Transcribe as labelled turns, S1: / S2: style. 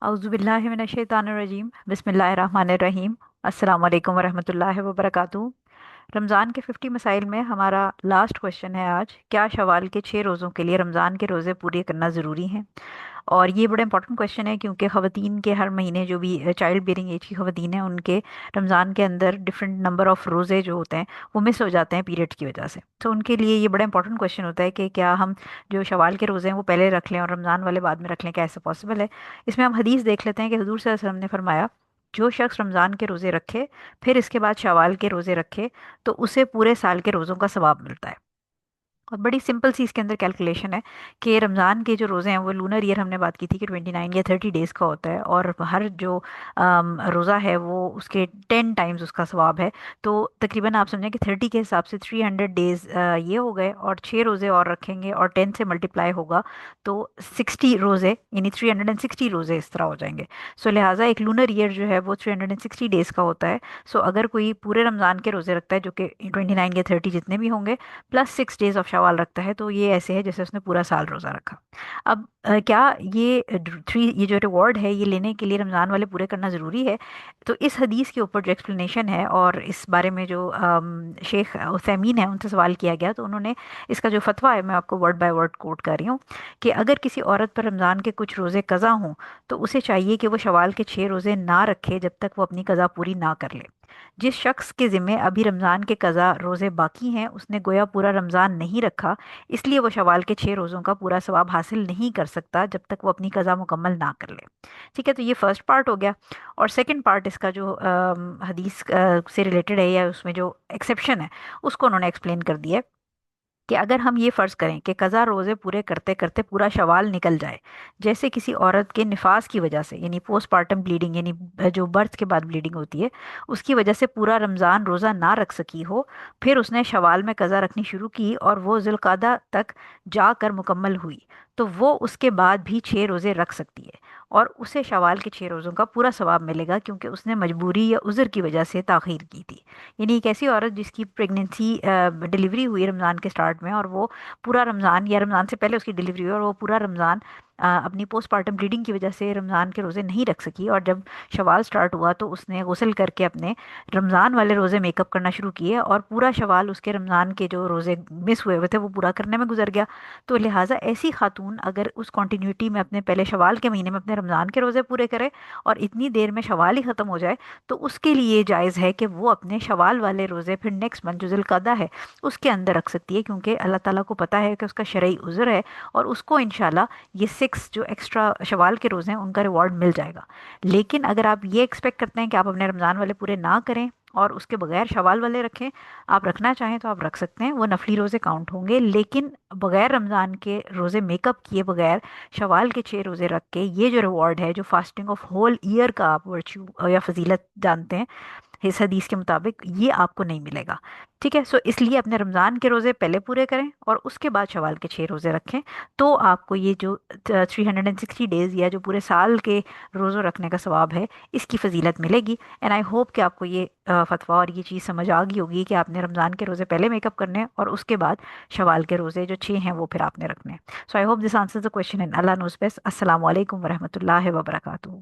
S1: अऊज़ुबिल्लाहि मिनश्शैतानिर्रजीम बिस्मिल्लाहिर्रहमानिर्रहीम। अस्सलाम वालेकुम वरहमतुल्लाहि वबरकातुहू। रमज़ान के 50 मसाइल में हमारा लास्ट क्वेश्चन है आज, क्या शवाल के 6 रोज़ों के लिए रमज़ान के रोज़े पूरे करना ज़रूरी हैं? और ये बड़ा इंपॉर्टेंट क्वेश्चन है क्योंकि ख़वातीन के हर महीने जो भी चाइल्ड बेयरिंग एज की ख़वातीन हैं उनके रमज़ान के अंदर डिफरेंट नंबर ऑफ़ रोज़े जो होते हैं वो मिस हो जाते हैं पीरियड की वजह से। तो उनके लिए ये बड़ा इंपॉर्टेंट क्वेश्चन होता है कि क्या हम जो शवाल के रोज़े हैं वो पहले रख लें और रमज़ान वाले बाद में रख लें, क्या ऐसा पॉसिबल है? इसमें हम हदीस देख लेते हैं कि हुजूर सल्लल्लाहु अलैहि वसल्लम ने फरमाया, जो शख्स रमज़ान के रोज़े रखे फिर इसके बाद शवाल के रोज़े रखे तो उसे पूरे साल के रोज़ों का सवाब मिलता है। और बड़ी सिंपल सी इसके अंदर कैलकुलेशन है कि रमज़ान के जो रोज़े हैं वो लूनर ईयर हमने बात की थी कि 29 या 30 डेज़ का होता है, और हर जो रोज़ा है वो उसके 10 टाइम्स उसका सवाब है। तो तकरीबन आप समझें कि 30 के हिसाब से 300 डेज़ ये हो गए, और 6 रोज़े और रखेंगे और 10 से मल्टीप्लाई होगा तो 60 रोज़े, यानी 360 रोज़े इस तरह हो जाएंगे। सो लिहाजा एक लूनर ईयर जो है वो 360 डेज़ का होता है। सो अगर कोई पूरे रमज़ान के रोज़े रखता है जो कि 29 या 30 जितने भी होंगे प्लस 6 डेज ऑफ शवाल रखता है, तो ये ऐसे है जैसे उसने पूरा साल रोज़ा रखा। अब क्या ये जो रिवॉर्ड है ये लेने के लिए रमज़ान वाले पूरे करना ज़रूरी है? तो इस हदीस के ऊपर जो एक्सप्लेनेशन है और इस बारे में जो शेख उथैमीन है उनसे सवाल किया गया, तो उन्होंने इसका जो फतवा है मैं आपको वर्ड बाय वर्ड कोट कर रही हूँ कि अगर किसी औरत पर रमज़ान के कुछ रोज़े कज़ा हों तो उसे चाहिए कि वो शवाल के 6 रोज़े ना रखे जब तक वो अपनी कज़ा पूरी ना कर ले। जिस शख्स के ज़िम्मे अभी रमज़ान के कज़ा रोज़े बाकी हैं उसने गोया पूरा रमज़ान नहीं रखा, इसलिए वो शवाल के 6 रोज़ों का पूरा सवाब हासिल नहीं कर सकता जब तक वो अपनी कज़ा मुकम्मल ना कर ले। ठीक है, तो ये फर्स्ट पार्ट हो गया। और सेकंड पार्ट इसका जो हदीस से रिलेटेड है या उसमें जो एक्सेप्शन है उसको उन्होंने एक्सप्लेन कर दिया है कि अगर हम ये फ़र्ज़ करें कि कज़ा रोज़े पूरे करते करते पूरा शवाल निकल जाए, जैसे किसी औरत के निफास की वजह से, यानी पोस्टपार्टम ब्लीडिंग, यानी जो बर्थ के बाद ब्लीडिंग होती है उसकी वजह से पूरा रमज़ान रोज़ा ना रख सकी हो, फिर उसने शवाल में कज़ा रखनी शुरू की और वो ज़ुल्क़ादा तक जाकर मुकम्मल हुई, तो वो उसके बाद भी 6 रोज़े रख सकती है और उसे शवाल के 6 रोज़ों का पूरा सवाब मिलेगा क्योंकि उसने मजबूरी या उज़र की वजह से ताख़ीर की थी। यानी एक ऐसी औरत जिसकी प्रेगनेंसी डिलीवरी हुई रमज़ान के स्टार्ट में और वो पूरा रमज़ान या रमज़ान से पहले उसकी डिलीवरी हुई और वो पूरा रमज़ान अपनी पोस्टपार्टम ब्लीडिंग की वजह से रमज़ान के रोज़े नहीं रख सकी, और जब शवाल स्टार्ट हुआ तो उसने गुस्ल करके अपने रमज़ान वाले रोज़े मेकअप करना शुरू किए और पूरा शवाल उसके रमज़ान के जो रोज़े मिस हुए हुए थे वो पूरा करने में गुजर गया। तो लिहाजा ऐसी खातून अगर उस कॉन्टीन्यूटी में अपने पहले शवाल के महीने में अपने रमज़ान के रोज़े पूरे करे और इतनी देर में शवाल ही ख़त्म हो जाए, तो उसके लिए जायज़ है कि वो अपने शवाल वाले रोज़े फिर नेक्स्ट मंथ जो ज़िलक़ादा है उसके अंदर रख सकती है, क्योंकि अल्लाह ताला को पता है कि उसका शरई उज़र है और उसको इंशाल्लाह ये 6 जो एक्स्ट्रा शवाल के रोज़े हैं उनका रिवॉर्ड मिल जाएगा। लेकिन अगर आप ये एक्सपेक्ट करते हैं कि आप अपने रमज़ान वाले पूरे ना करें और उसके बगैर शवाल वाले रखें, आप रखना चाहें तो आप रख सकते हैं, वो नफली रोज़े काउंट होंगे, लेकिन बगैर रमज़ान के रोज़े मेकअप किए बगैर शवाल के 6 रोज़े रख के ये जो रिवॉर्ड है, जो फास्टिंग ऑफ होल ईयर का आप वर्च्यू या फजीलत जानते हैं इस हदीस के मुताबिक, ये आपको नहीं मिलेगा। ठीक है, सो इसलिए अपने रमज़ान के रोज़े पहले पूरे करें और उसके बाद शवाल के 6 रोज़े रखें, तो आपको ये जो 360 डेज़ या जो पूरे साल के रोज़ों रखने का सवाब है इसकी फजीलत मिलेगी। एंड आई होप कि आपको ये फतवा और ये चीज़ समझ आ गई होगी कि आपने रमज़ान के रोज़े पहले मेकअप करने हैं और उसके बाद शवाल के रोज़े जो 6 हैं वो फिर आपने रखने हैं। So I hope this answers the question and Allah knows best. अस्सलाम वालेकुम वरहमतुल्लाहि वबरकातुहू।